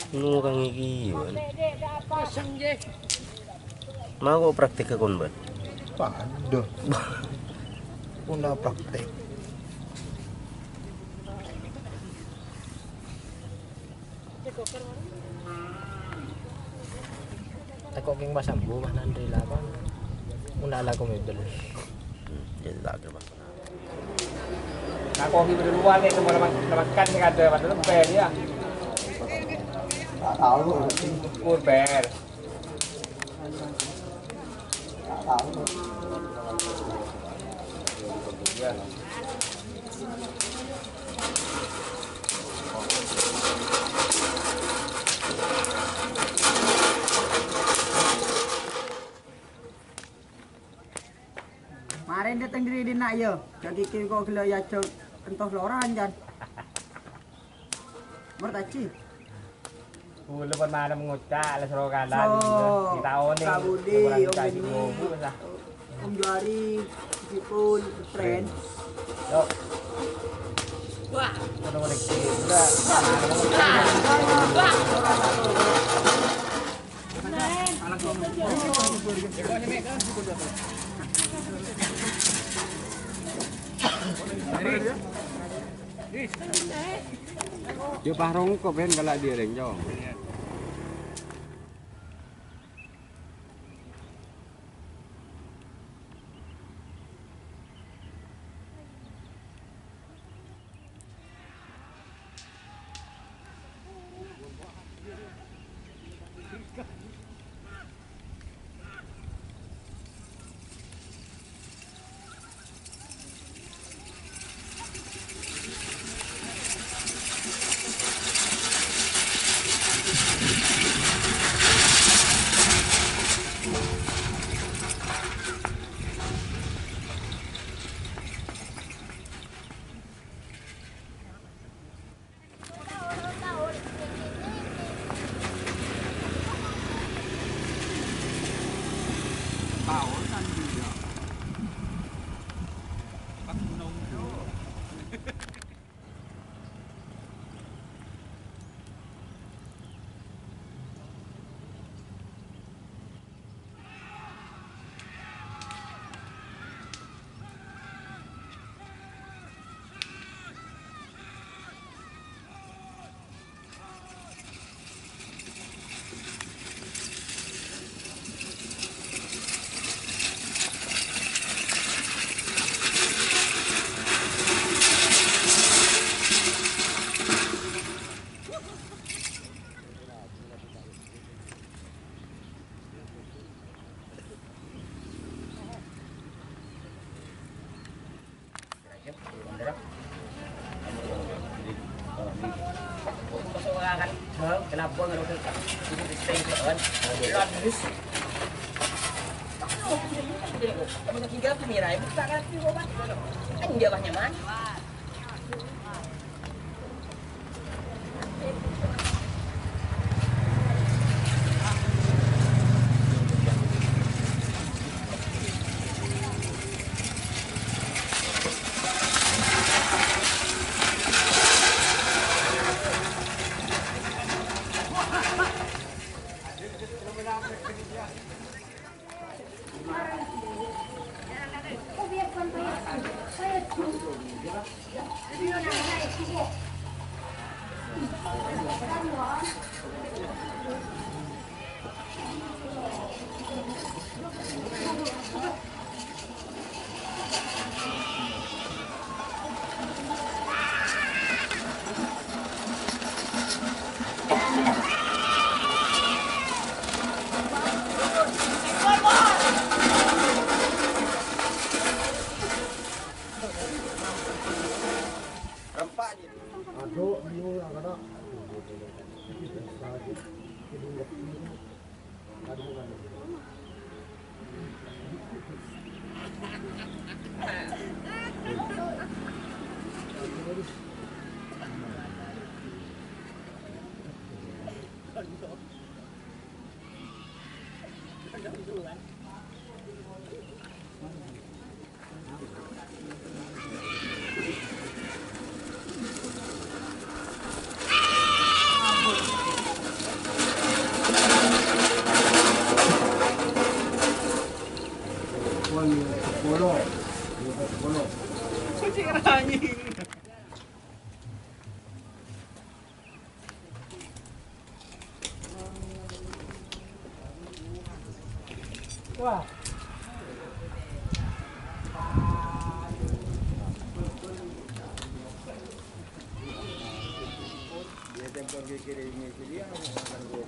Ini kang iki kan. Mau praktik ke kon, Mbak? Paduh. Udah praktek. Ako king masambu man Andre laban. Unala ko medal. Jadi tak ada, Pak. Ako king berdua nih semua makan nih ada padahal ber ya. Tahu ukur ber. Tahu. Ya. Kemarin datang diri di nak yo, jadi kau kalau ya cok entos loran jan. Mertaci. Lepas mana mengucap, les rogalan. Kita oni. Kabudi, om ini. Om Juari, Sipun, Tren. Yo. Wah. Kita mau lagi. Udah. Dia parong kok ben galak dia reng jong. Kenapa nggak ada ini disting kan? Lon bis. Kamu nak tinggal tu mirai, bukan kan tu obat. Kan dia banyak man. Wah. Dia tempat kira ini dia akan go.